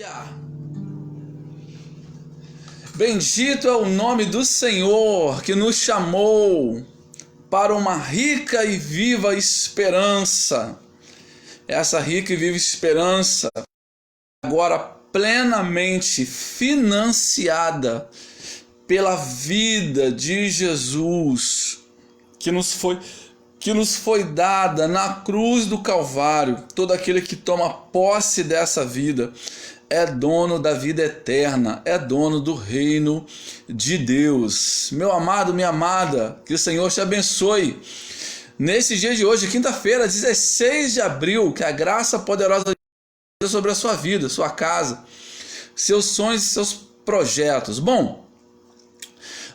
Aleluia! Bendito é o nome do Senhor que nos chamou para uma rica e viva esperança. Essa rica e viva esperança agora plenamente financiada pela vida de Jesus, que nos foi dada na cruz do Calvário. Todo aquele que toma posse dessa vida é dono da vida eterna, é dono do reino de Deus. Meu amado, minha amada, que o Senhor te abençoe. Nesse dia de hoje, quinta-feira, 16 de abril, que a graça poderosa de Deus sobre a sua vida, sua casa, seus sonhos e seus projetos. Bom,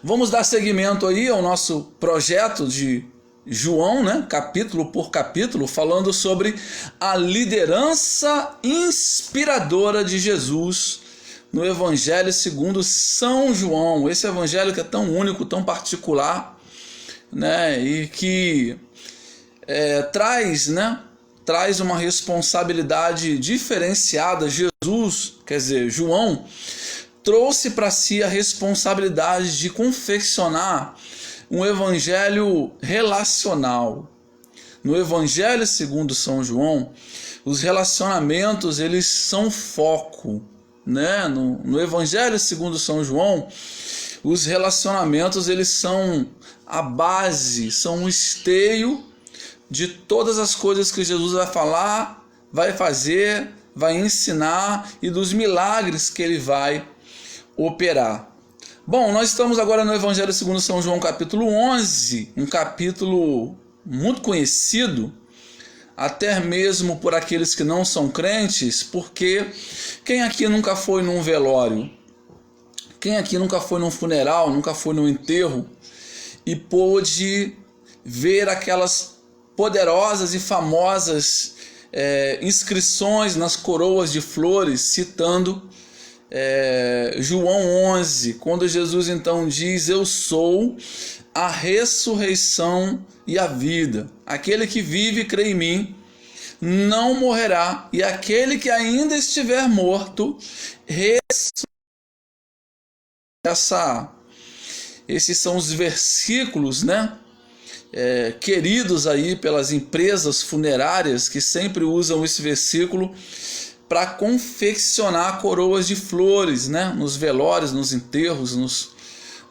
vamos dar seguimento aí ao nosso projeto de João, né? Capítulo por capítulo, falando sobre a liderança inspiradora de Jesus no Evangelho segundo São João. Esse evangelho que é tão único, tão particular, né? E que traz uma responsabilidade diferenciada. João trouxe para si a responsabilidade de confeccionar um evangelho relacional. No Evangelho segundo São João, os relacionamentos eles são foco, né? No Evangelho segundo São João, os relacionamentos eles são a base, são o esteio de todas as coisas que Jesus vai falar, vai fazer, vai ensinar e dos milagres que ele vai operar. Bom, nós estamos agora no Evangelho segundo São João, capítulo 11, um capítulo muito conhecido, até mesmo por aqueles que não são crentes, porque quem aqui nunca foi num velório? Quem aqui nunca foi num funeral, nunca foi num enterro e pôde ver aquelas poderosas e famosas inscrições nas coroas de flores, citando João 11, quando Jesus então diz: eu sou a ressurreição e a vida, aquele que vive e crê em mim não morrerá, e aquele que ainda estiver morto ressuscitará. Esses são os versículos, né? Queridos aí pelas empresas funerárias, que sempre usam esse versículo para confeccionar coroas de flores, né? Nos velórios, nos enterros,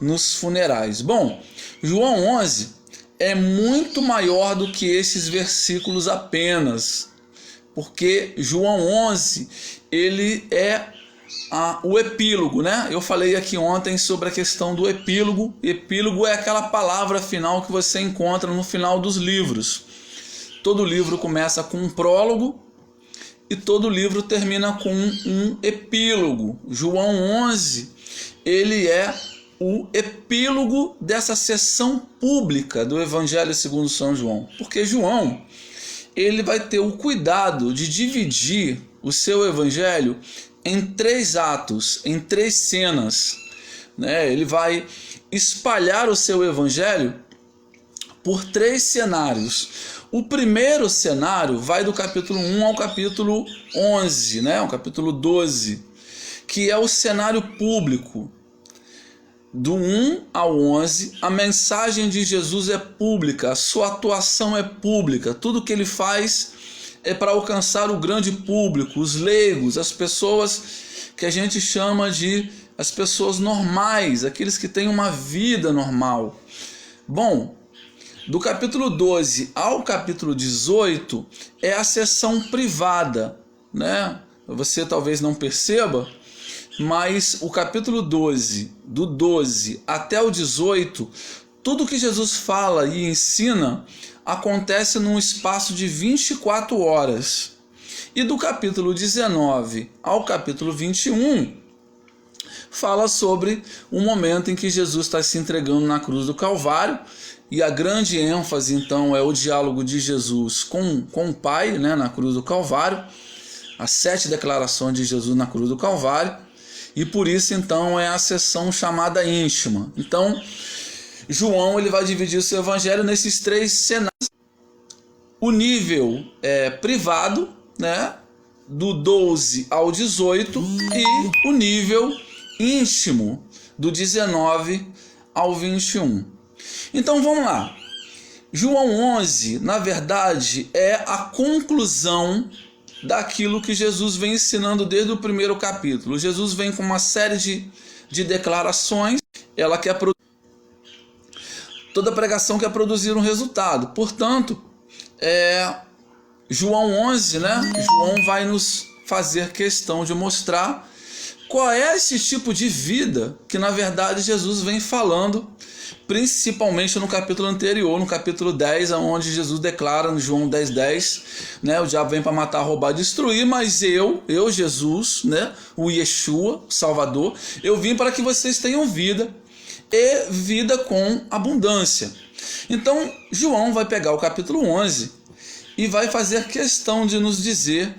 nos funerais. Bom, João 11 é muito maior do que esses versículos apenas, porque João 11 ele é o epílogo, né? Eu falei aqui ontem sobre a questão do epílogo. Epílogo é aquela palavra final que você encontra no final dos livros. Todo livro começa com um prólogo e todo livro termina com um epílogo. João 11, ele é o epílogo dessa sessão pública do Evangelho segundo São João. Porque João, ele vai ter o cuidado de dividir o seu evangelho em 3 atos, em 3 cenas, né? Ele vai espalhar o seu evangelho por 3 cenários. O primeiro cenário vai do capítulo 1 ao capítulo 11, né? O capítulo 12, que é o cenário público. Do 1 ao 11, a mensagem de Jesus é pública, a sua atuação é pública, tudo que ele faz é para alcançar o grande público, os leigos, as pessoas que a gente chama de as pessoas normais, aqueles que têm uma vida normal. Bom, do capítulo 12 ao capítulo 18 é a sessão privada, né? Você talvez não perceba, mas o capítulo 12, do 12 até o 18, tudo que Jesus fala e ensina acontece num espaço de 24 horas. E do capítulo 19 ao capítulo 21, fala sobre o momento em que Jesus está se entregando na cruz do Calvário, e a grande ênfase então é o diálogo de Jesus com o Pai, né, na cruz do Calvário, as 7 declarações de Jesus na cruz do Calvário, e por isso então é a sessão chamada íntima. Então João ele vai dividir o seu evangelho nesses 3 cenários. O nível privado, né, do 12 ao 18 e o nível íntimo do 19 ao 21. Então vamos lá. João 11, na verdade, é a conclusão daquilo que Jesus vem ensinando desde o primeiro capítulo. Jesus vem com uma série de declarações. Ela quer toda pregação quer produzir um resultado. Portanto, João 11, né? João vai nos fazer questão de mostrar qual é esse tipo de vida que, na verdade, Jesus vem falando, principalmente no capítulo anterior, no capítulo 10, onde Jesus declara, no João 10:10, né? O diabo vem para matar, roubar, destruir, mas eu, Jesus, né? O Yeshua, o Salvador, eu vim para que vocês tenham vida e vida com abundância. Então, João vai pegar o capítulo 11 e vai fazer questão de nos dizer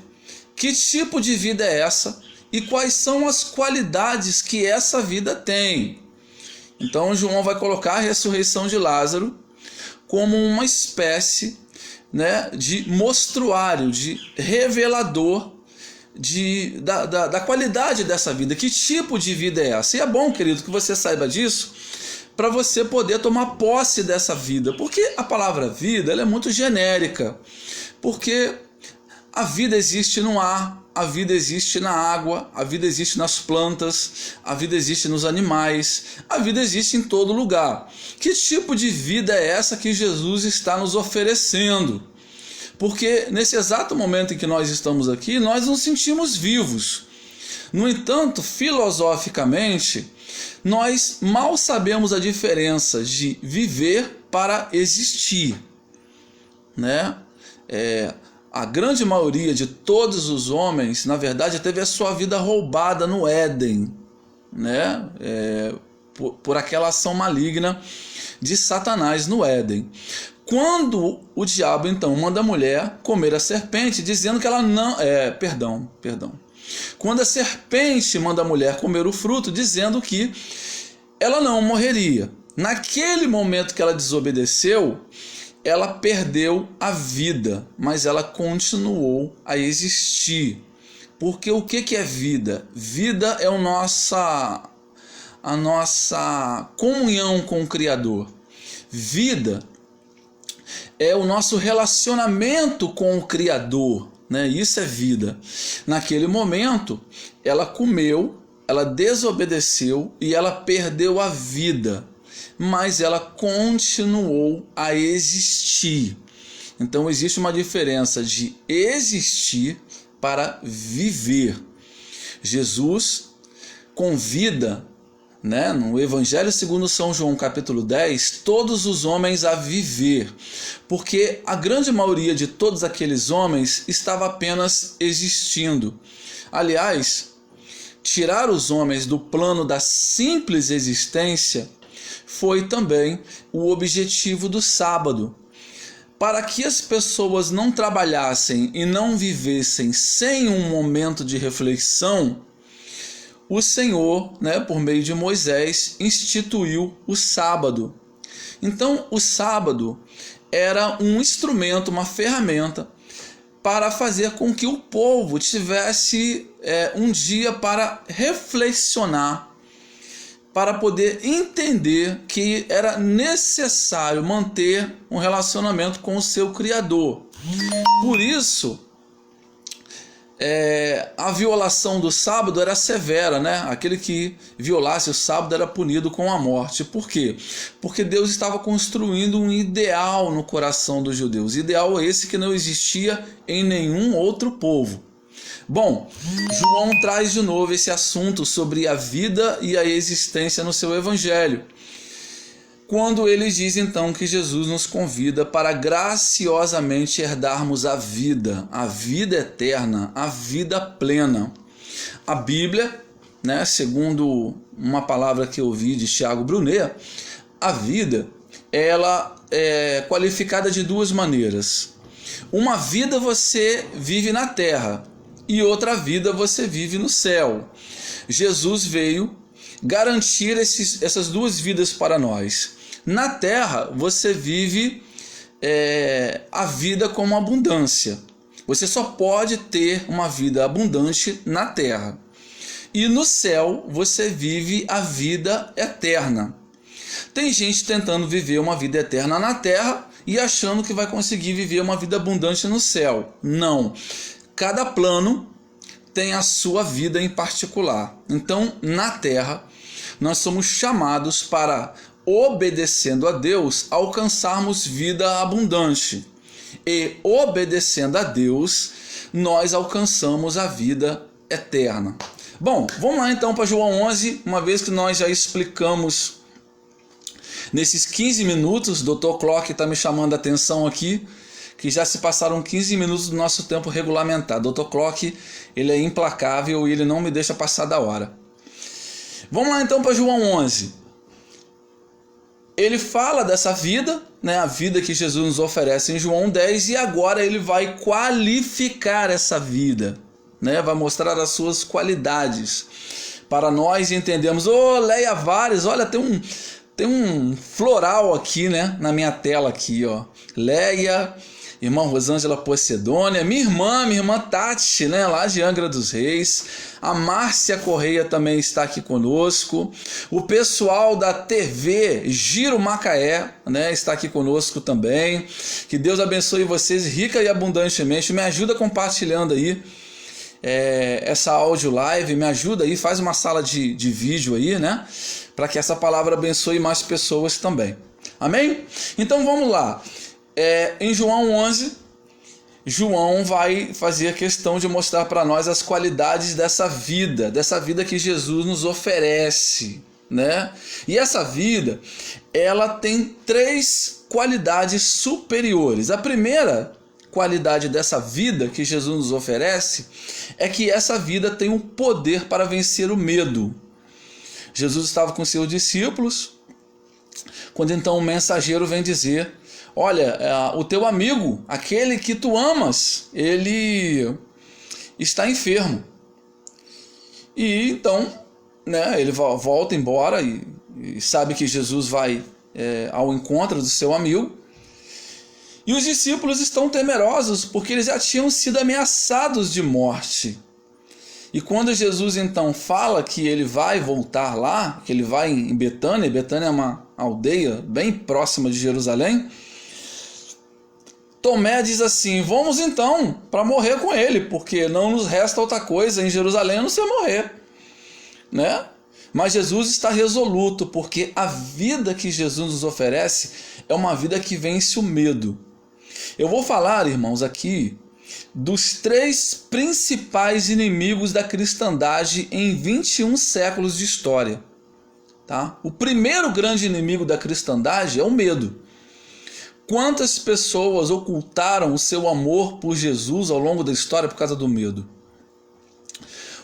que tipo de vida é essa e quais são as qualidades que essa vida tem. Então, João vai colocar a ressurreição de Lázaro como uma espécie, né, de mostruário, de revelador da qualidade dessa vida. Que tipo de vida é essa? E é bom, querido, que você saiba disso, para você poder tomar posse dessa vida. Porque a palavra vida, ela é muito genérica. Porque a vida existe no ar, a vida existe na água, a vida existe nas plantas, a vida existe nos animais, a vida existe em todo lugar. Que tipo de vida é essa que Jesus está nos oferecendo? Porque nesse exato momento em que nós estamos aqui, nós nos sentimos vivos. No entanto, filosoficamente, nós mal sabemos a diferença de viver para existir, né? A grande maioria de todos os homens, na verdade, teve a sua vida roubada no Éden, né? Por aquela ação maligna de Satanás no Éden. Quando o diabo, então, manda a mulher comer a serpente, dizendo que ela não... Perdão. Quando a serpente manda a mulher comer o fruto, dizendo que ela não morreria. Naquele momento que ela desobedeceu, ela perdeu a vida, mas ela continuou a existir. Porque o que é vida? Vida é a nossa comunhão com o Criador. Vida é o nosso relacionamento com o Criador, né? Isso é vida. Naquele momento, ela comeu, ela desobedeceu e ela perdeu a vida, mas ela continuou a existir. Então existe uma diferença de existir para viver. Jesus convida, né, no Evangelho segundo São João, capítulo 10, todos os homens a viver, porque a grande maioria de todos aqueles homens estava apenas existindo. Aliás, tirar os homens do plano da simples existência foi também o objetivo do sábado. Para que as pessoas não trabalhassem e não vivessem sem um momento de reflexão, o Senhor, né, por meio de Moisés, instituiu o sábado. Então, o sábado era um instrumento, uma ferramenta para fazer com que o povo tivesse um dia para reflexionar, para poder entender que era necessário manter um relacionamento com o seu Criador. Por isso, a violação do sábado era severa, né? Aquele que violasse o sábado era punido com a morte. Por quê? Porque Deus estava construindo um ideal no coração dos judeus. Ideal esse que não existia em nenhum outro povo. Bom, João traz de novo esse assunto sobre a vida e a existência no seu evangelho, quando ele diz então que Jesus nos convida para graciosamente herdarmos a vida eterna, a vida plena. A Bíblia, né, segundo uma palavra que eu ouvi de Tiago Brunet, a vida ela é qualificada de duas maneiras. Uma vida você vive na terra e outra vida você vive no céu. Jesus veio garantir essas duas vidas para nós. Na terra você vive a vida com abundância. Você só pode ter uma vida abundante na terra. E no céu você vive a vida eterna. Tem gente tentando viver uma vida eterna na terra e achando que vai conseguir viver uma vida abundante no céu. Não. Cada plano tem a sua vida em particular. Então, na terra, nós somos chamados para, obedecendo a Deus, alcançarmos vida abundante. E, obedecendo a Deus, nós alcançamos a vida eterna. Bom, vamos lá então para João 11, uma vez que nós já explicamos nesses 15 minutos, o Dr. Clock está me chamando a atenção aqui, que já se passaram 15 minutos do nosso tempo regulamentar. Dr. Clock, ele é implacável e ele não me deixa passar da hora. Vamos lá então para João 11. Ele fala dessa vida, né, a vida que Jesus nos oferece em João 10, e agora ele vai qualificar essa vida, né, vai mostrar as suas qualidades para nós entendermos. Leia Vares, olha, tem um floral aqui, né, na minha tela aqui, ó. Leia, irmã Rosângela Pocedônia, minha irmã Tati, né, lá de Angra dos Reis. A Márcia Correia também está aqui conosco. O pessoal da TV Giro Macaé, né, está aqui conosco também. Que Deus abençoe vocês rica e abundantemente. Me ajuda compartilhando aí essa áudio live, me ajuda aí, faz uma sala de vídeo aí, né, para que essa palavra abençoe mais pessoas também. Amém? Então vamos lá. Em João 11, João vai fazer a questão de mostrar para nós as qualidades dessa vida que Jesus nos oferece, né? E essa vida, ela tem 3 qualidades superiores. A primeira qualidade dessa vida que Jesus nos oferece é que essa vida tem um poder para vencer o medo. Jesus estava com seus discípulos, quando então o mensageiro vem dizer: olha, o teu amigo, aquele que tu amas, ele está enfermo. E então, né, ele volta embora e sabe que Jesus vai ao encontro do seu amigo. E os discípulos estão temerosos porque eles já tinham sido ameaçados de morte. E quando Jesus então fala que ele vai voltar lá, que ele vai em Betânia, Betânia é uma aldeia bem próxima de Jerusalém, Tomé diz assim: vamos então para morrer com ele, porque não nos resta outra coisa em Jerusalém a não ser morrer, né? Mas Jesus está resoluto, porque a vida que Jesus nos oferece é uma vida que vence o medo. Eu vou falar, irmãos, aqui dos 3 principais inimigos da cristandade em 21 séculos de história, tá? O primeiro grande inimigo da cristandade é o medo. Quantas pessoas ocultaram o seu amor por Jesus ao longo da história por causa do medo?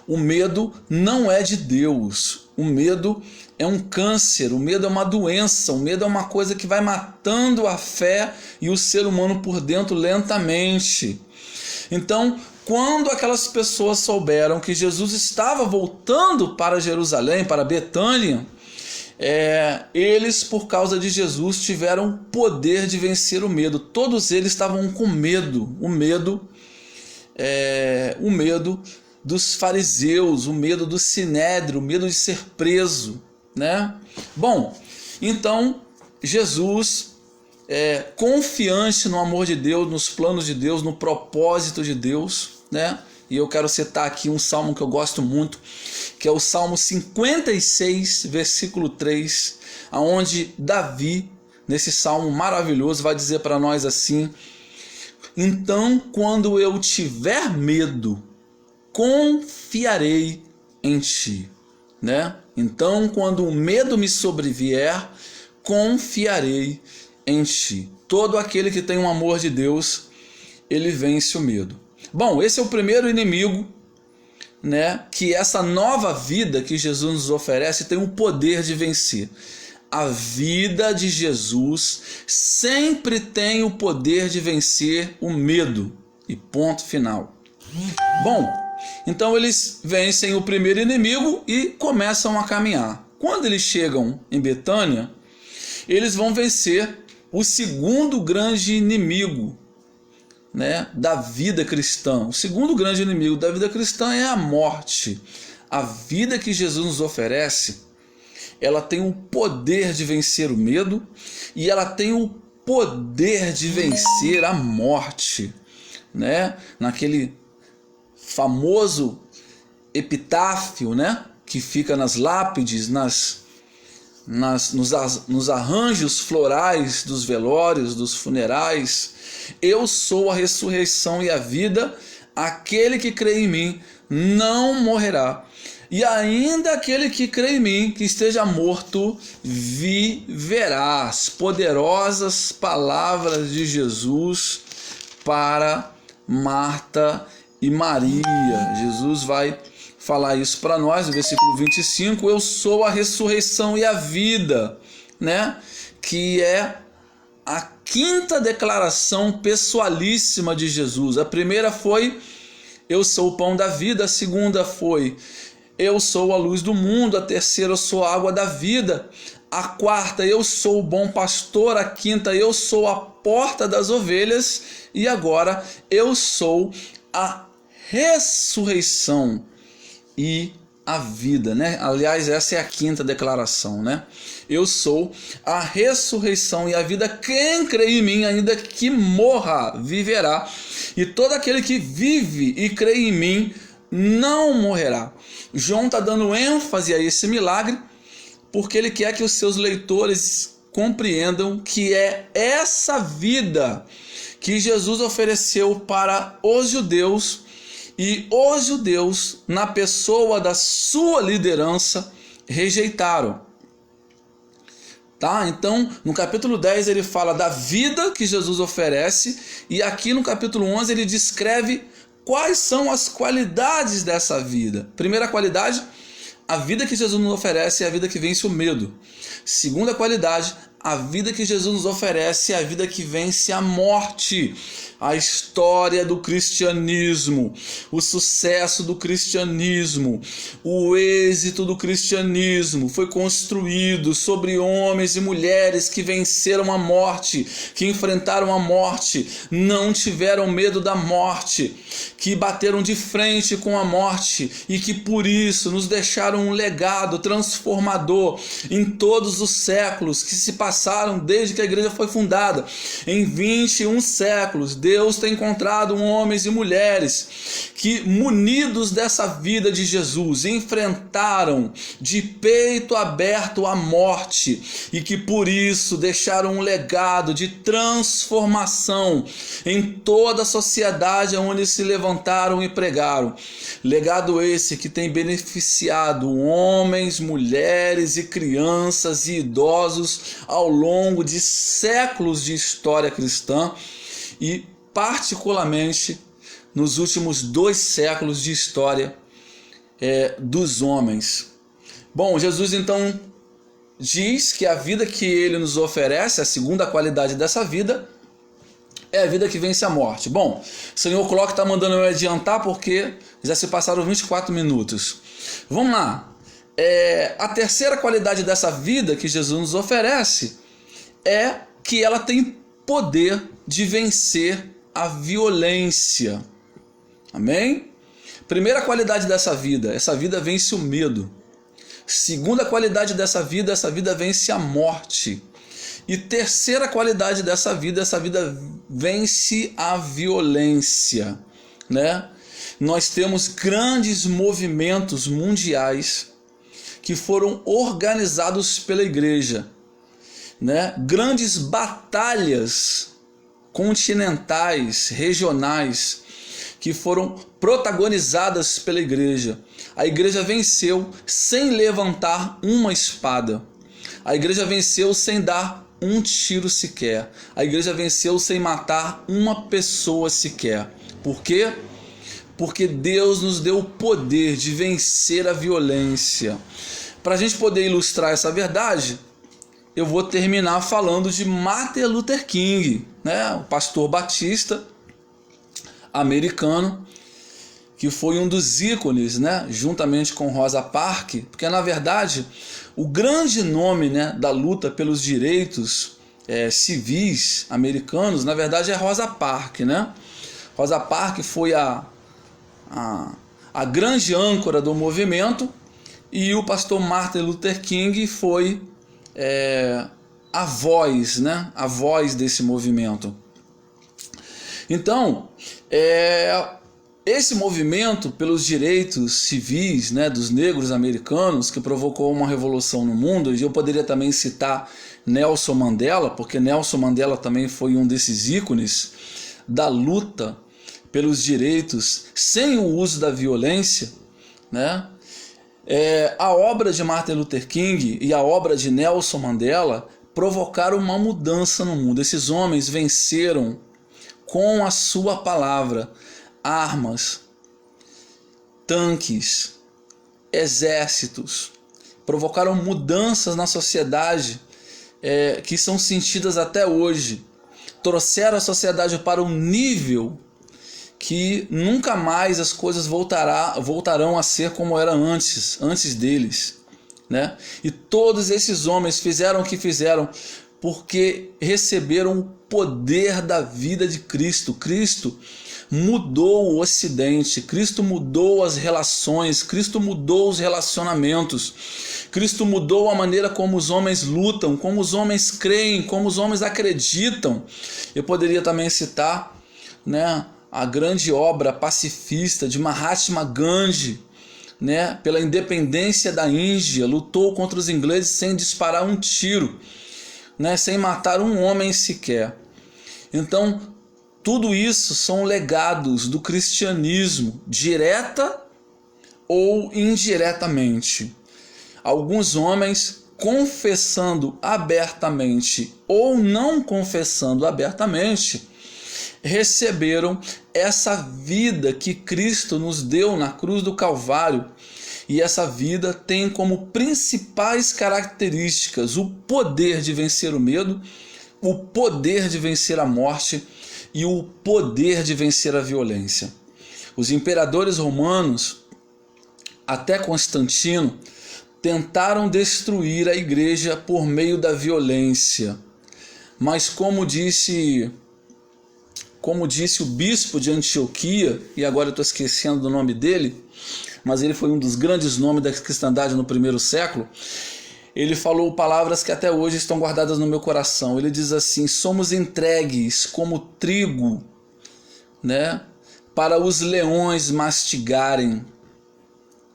O medo não é de Deus. O medo é um câncer, o medo é uma doença, o medo é uma coisa que vai matando a fé e o ser humano por dentro lentamente. Então, quando aquelas pessoas souberam que Jesus estava voltando para Jerusalém, para Betânia, eles, por causa de Jesus, tiveram o poder de vencer o medo. Todos eles estavam com medo, o medo dos fariseus, o medo do sinédrio, o medo de ser preso, né? Bom, então Jesus, confiante no amor de Deus, nos planos de Deus, no propósito de Deus, né? E eu quero citar aqui um salmo que eu gosto muito, que é o Salmo 56, versículo 3, aonde Davi, nesse salmo maravilhoso, vai dizer para nós assim: então, quando eu tiver medo, confiarei em ti, né? Então, quando o medo me sobrevier, confiarei em ti. Todo aquele que tem um amor de Deus, ele vence o medo. Bom, esse é o primeiro inimigo, né, que essa nova vida que Jesus nos oferece tem o poder de vencer. A vida de Jesus sempre tem o poder de vencer o medo. E ponto final. Bom, então eles vencem o primeiro inimigo e começam a caminhar. Quando eles chegam em Betânia, eles vão vencer o segundo grande inimigo, né, da vida cristã. O segundo grande inimigo da vida cristã é a morte. A vida que Jesus nos oferece, ela tem o poder de vencer o medo e ela tem o poder de vencer a morte, né? Naquele famoso epitáfio, né, que fica nas lápides, nos arranjos florais dos velórios, dos funerais: eu sou a ressurreição e a vida, aquele que crê em mim não morrerá, e ainda aquele que crê em mim, que esteja morto, viverá. As poderosas palavras de Jesus para Marta e Maria. Jesus vai falar isso para nós no versículo 25: eu sou a ressurreição e a vida, né? Que é a quinta declaração pessoalíssima de Jesus. A primeira foi: eu sou o pão da vida. A segunda foi: eu sou a luz do mundo. A terceira: eu sou a água da vida. A quarta: eu sou o bom pastor. A quinta: eu sou a porta das ovelhas. E agora: eu sou a ressurreição e a vida, né? Aliás, essa é a quinta declaração, né? Eu sou a ressurreição e a vida. Quem crê em mim, ainda que morra, viverá. E todo aquele que vive e crê em mim não morrerá. João está dando ênfase a esse milagre porque ele quer que os seus leitores compreendam que é essa vida que Jesus ofereceu para os judeus, e os judeus, na pessoa da sua liderança, rejeitaram. Tá? Então, no capítulo 10 ele fala da vida que Jesus oferece, e aqui no capítulo 11 ele descreve quais são as qualidades dessa vida. Primeira qualidade: a vida que Jesus nos oferece é a vida que vence o medo. Segunda qualidade: a vida que Jesus nos oferece é a vida que vence a morte. A história do cristianismo, o sucesso do cristianismo, o êxito do cristianismo foi construído sobre homens e mulheres que venceram a morte, que enfrentaram a morte, não tiveram medo da morte, que bateram de frente com a morte e que por isso nos deixaram um legado transformador em todos os séculos que se passaram desde que a igreja foi fundada. Em 21 séculos, Deus tem encontrado homens e mulheres que, munidos dessa vida de Jesus, enfrentaram de peito aberto a morte e que por isso deixaram um legado de transformação em toda a sociedade onde se levantaram e pregaram. Legado esse que tem beneficiado homens, mulheres e crianças e idosos ao longo de séculos de história cristã e particularmente nos últimos 2 séculos de história dos homens. Bom, Jesus então diz que a vida que ele nos oferece, a segunda qualidade dessa vida, é a vida que vence a morte. Bom, o Senhor Clock está mandando eu adiantar porque já se passaram 24 minutos. Vamos lá. A terceira qualidade dessa vida que Jesus nos oferece é que ela tem poder de vencer a violência. Amém? Primeira qualidade dessa vida: essa vida vence o medo. Segunda qualidade dessa vida: essa vida vence a morte. E terceira qualidade dessa vida: essa vida vence a violência, né? Nós temos grandes movimentos mundiais que foram organizados pela igreja, né? Grandes batalhas continentais, regionais, que foram protagonizadas pela igreja. A igreja venceu sem levantar uma espada. A igreja venceu sem dar um tiro sequer. A igreja venceu sem matar uma pessoa sequer. Por quê? Porque Deus nos deu o poder de vencer a violência. Para a gente poder ilustrar essa verdade, eu vou terminar falando de Martin Luther King, né? O pastor batista americano, que foi um dos ícones, né? Juntamente com Rosa Parks, porque na verdade o grande nome, né, da luta pelos direitos civis americanos, na verdade é Rosa Parks, né? Rosa Parks foi a grande âncora do movimento, e o pastor Martin Luther King foi a voz, né? A voz desse movimento. Então, esse movimento pelos direitos civis, né, dos negros americanos, que provocou uma revolução no mundo, e eu poderia também citar Nelson Mandela, porque Nelson Mandela também foi um desses ícones da luta pelos direitos sem o uso da violência, né? A obra de Martin Luther King e a obra de Nelson Mandela provocaram uma mudança no mundo. Esses homens venceram com a sua palavra armas, tanques, exércitos, provocaram mudanças na sociedade que são sentidas até hoje. Trouxeram a sociedade para um nível que nunca mais as coisas voltarão a ser como era antes deles, né? E todos esses homens fizeram o que fizeram porque receberam o poder da vida de Cristo. Cristo mudou o Ocidente, Cristo mudou as relações, Cristo mudou os relacionamentos, Cristo mudou a maneira como os homens lutam, como os homens creem, como os homens acreditam. Eu poderia também citar, né, a grande obra pacifista de Mahatma Gandhi, né, pela independência da Índia, lutou contra os ingleses sem disparar um tiro, né, sem matar um homem sequer. Então, tudo isso são legados do cristianismo, direta ou indiretamente. Alguns homens confessando abertamente ou não confessando abertamente, receberam essa vida que Cristo nos deu na cruz do Calvário. E essa vida tem como principais características o poder de vencer o medo, o poder de vencer a morte e o poder de vencer a violência. Os imperadores romanos, até Constantino, tentaram destruir a igreja por meio da violência. Mas como disse o bispo de Antioquia, e agora eu estou esquecendo do nome dele, mas ele foi um dos grandes nomes da cristandade no primeiro século, ele falou palavras que até hoje estão guardadas no meu coração. Ele diz assim: somos entregues como trigo, né, para os leões mastigarem,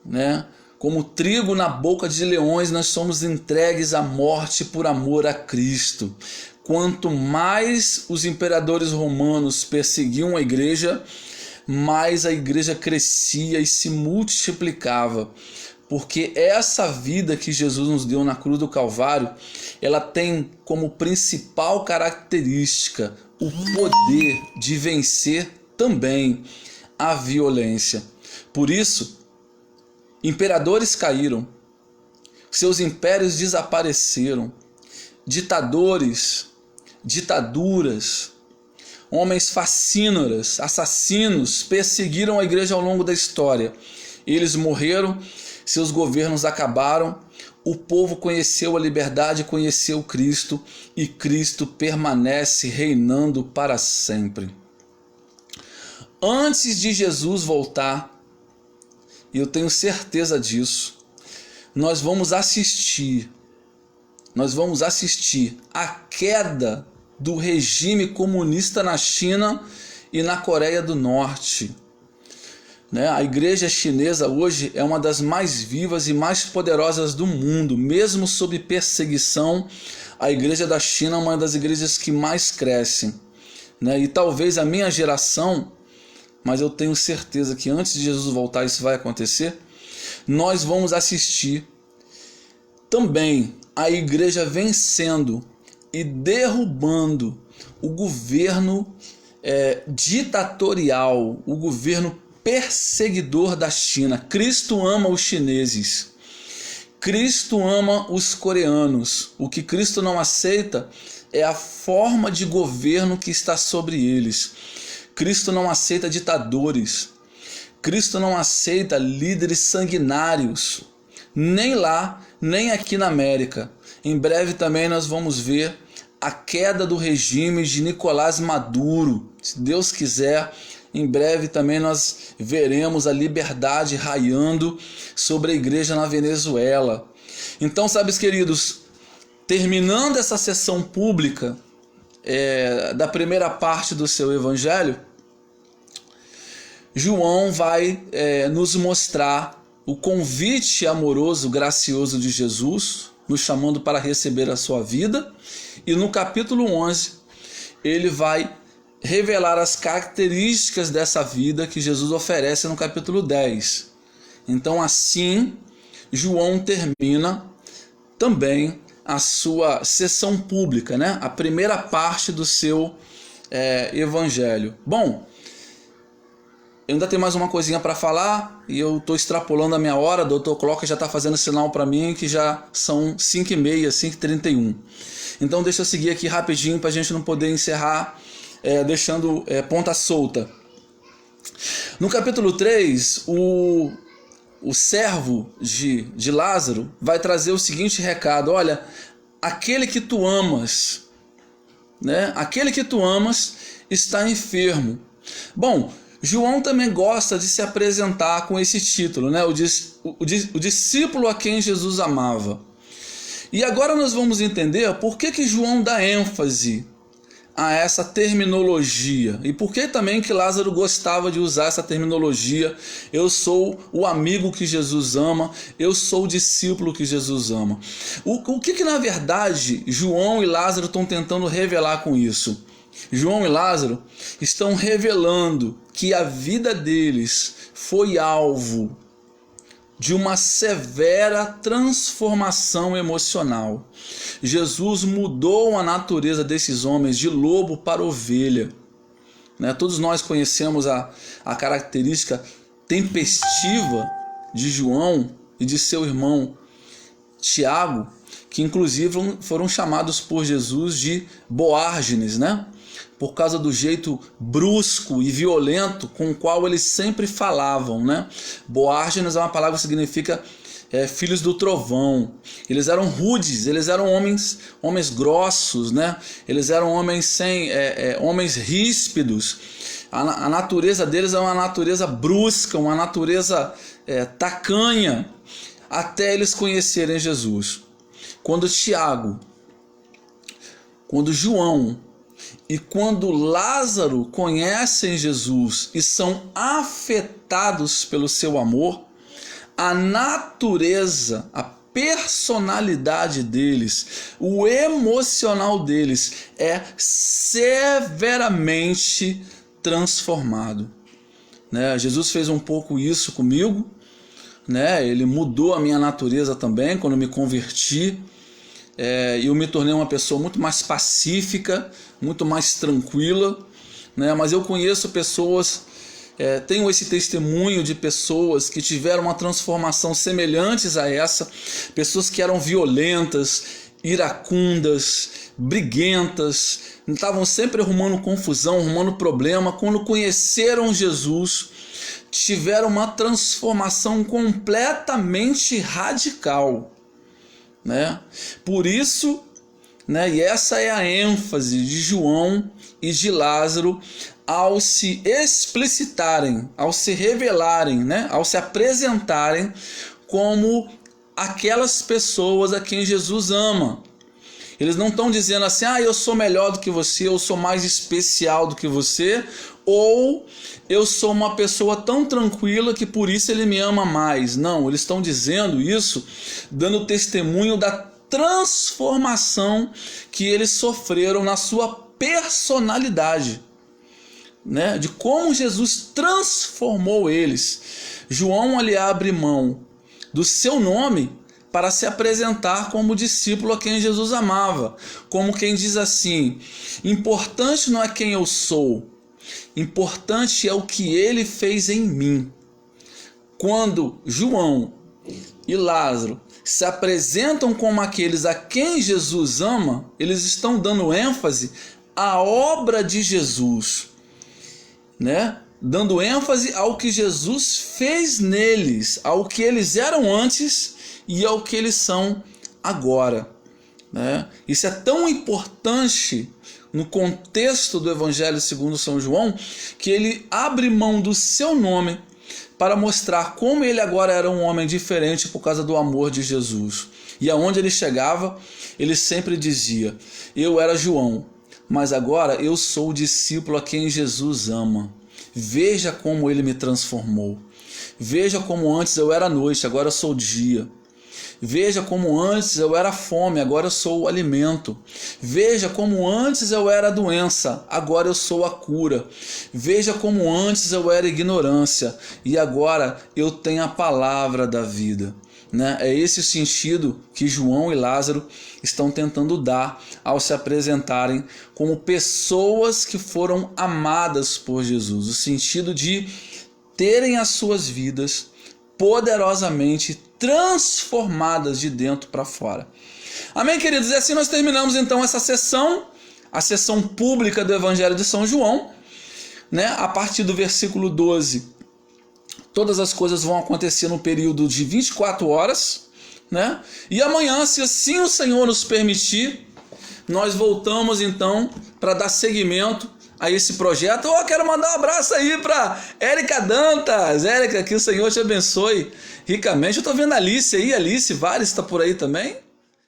né? Como trigo na boca de leões, nós somos entregues à morte por amor a Cristo. Quanto mais os imperadores romanos perseguiam a igreja, mais a igreja crescia e se multiplicava. Porque essa vida que Jesus nos deu na cruz do Calvário, ela tem como principal característica o poder de vencer também a violência. Por isso, imperadores caíram, seus impérios desapareceram, ditaduras, homens fascínoras, assassinos perseguiram a igreja ao longo da história. Eles morreram, seus governos acabaram, o povo conheceu a liberdade, conheceu Cristo, e Cristo permanece reinando para sempre. Antes de Jesus voltar, e eu tenho certeza disso, nós vamos assistir à queda do regime comunista na China e na Coreia do Norte. A igreja chinesa hoje é uma das mais vivas e mais poderosas do mundo. Mesmo sob perseguição, a igreja da China é uma das igrejas que mais cresce. E talvez a minha geração, mas eu tenho certeza que antes de Jesus voltar isso vai acontecer, nós vamos assistir também a igreja vencendo e derrubando o governo ditatorial, o governo perseguidor da China. Cristo ama os chineses, Cristo ama os coreanos. O que Cristo não aceita é a forma de governo que está sobre eles. Cristo não aceita ditadores, Cristo não aceita líderes sanguinários, nem lá, nem aqui na América. Em breve também nós vamos ver a queda do regime de Nicolás Maduro. Se Deus quiser, em breve também nós veremos a liberdade raiando sobre a igreja na Venezuela. Então, sabes, queridos, terminando essa sessão pública da primeira parte do seu evangelho, João vai nos mostrar o convite amoroso, gracioso de Jesus, nos chamando para receber a sua vida. E no capítulo 11, ele vai revelar as características dessa vida que Jesus oferece no capítulo 10. Então, assim, João termina também a sua sessão pública, né? A primeira parte do seu evangelho. Bom, eu ainda tenho mais uma coisinha para falar e eu estou extrapolando a minha hora. O Dr. Clocker já está fazendo sinal para mim que já são 5h30, 5h31. Então deixa eu seguir aqui rapidinho para a gente não poder encerrar deixando ponta solta. No capítulo 3, o servo de Lázaro vai trazer o seguinte recado: olha, aquele que tu amas, né? Aquele que tu amas está enfermo. Bom, João também gosta de se apresentar com esse título, né? O discípulo a quem Jesus amava. E agora nós vamos entender por que João dá ênfase a essa terminologia e por que também que Lázaro gostava de usar essa terminologia: eu sou o amigo que Jesus ama, eu sou o discípulo que Jesus ama. O que na verdade João e Lázaro estão tentando revelar com isso? João e Lázaro estão revelando que a vida deles foi alvo de uma severa transformação emocional. Jesus mudou a natureza desses homens de lobo para ovelha. Né? Todos nós conhecemos a característica tempestiva de João e de seu irmão Tiago, que inclusive foram chamados por Jesus de Boárgenes, né? Por causa do jeito brusco e violento com o qual eles sempre falavam, né? Boárgenes é uma palavra que significa filhos do trovão. Eles eram rudes, eles eram homens grossos, né? Eles eram homens homens ríspidos. A natureza deles é uma natureza brusca, uma natureza tacanha, até eles conhecerem Jesus. Quando Tiago, quando João e quando Lázaro conhecem Jesus e são afetados pelo seu amor, a natureza, a personalidade deles, o emocional deles é severamente transformado. Né? Jesus fez um pouco isso comigo, né? Ele mudou a minha natureza também quando eu me converti. Eu me tornei uma pessoa muito mais pacífica, muito mais tranquila, né? Mas eu conheço pessoas, tenho esse testemunho de pessoas que tiveram uma transformação semelhantes a essa, pessoas que eram violentas, iracundas, briguentas, estavam sempre arrumando confusão, arrumando problema. Quando conheceram Jesus, tiveram uma transformação completamente radical. Né? Por isso, né, e essa é a ênfase de João e de Lázaro ao se explicitarem, ao se revelarem, né, ao se apresentarem como aquelas pessoas a quem Jesus ama. Eles não estão dizendo assim: eu sou melhor do que você, eu sou mais especial do que você, ou eu sou uma pessoa tão tranquila que por isso ele me ama mais. Não, eles estão dizendo isso, dando testemunho da transformação que eles sofreram na sua personalidade, né? De como Jesus transformou eles. João ali abre mão do seu nome para se apresentar como discípulo a quem Jesus amava, como quem diz assim: importante não é quem eu sou, importante é o que ele fez em mim. Quando João e Lázaro se apresentam como aqueles a quem Jesus ama, eles estão dando ênfase à obra de Jesus, né? Dando ênfase ao que Jesus fez neles, ao que eles eram antes e ao que eles são agora, né? Isso é tão importante no contexto do Evangelho segundo São João, que ele abre mão do seu nome para mostrar como ele agora era um homem diferente por causa do amor de Jesus. E aonde ele chegava, ele sempre dizia: eu era João, mas agora eu sou o discípulo a quem Jesus ama. Veja como ele me transformou. Veja como antes eu era noite, agora eu sou dia. Veja como antes eu era fome, agora eu sou o alimento. Veja como antes eu era a doença, agora eu sou a cura. Veja como antes eu era ignorância e agora eu tenho a palavra da vida. É esse o sentido que João e Lázaro estão tentando dar ao se apresentarem como pessoas que foram amadas por Jesus. O sentido de terem as suas vidas poderosamente transformadas de dentro para fora. Amém, queridos? E assim nós terminamos então essa sessão, a sessão pública do Evangelho de São João, a partir do versículo 12. Todas as coisas vão acontecer no período de 24 horas, E amanhã, se assim o Senhor nos permitir, nós voltamos então para dar seguimento a esse projeto. Quero mandar um abraço aí para Érica Dantas. Érica, que o Senhor te abençoe ricamente. Eu estou vendo a Alice aí, Alice Vares está por aí também.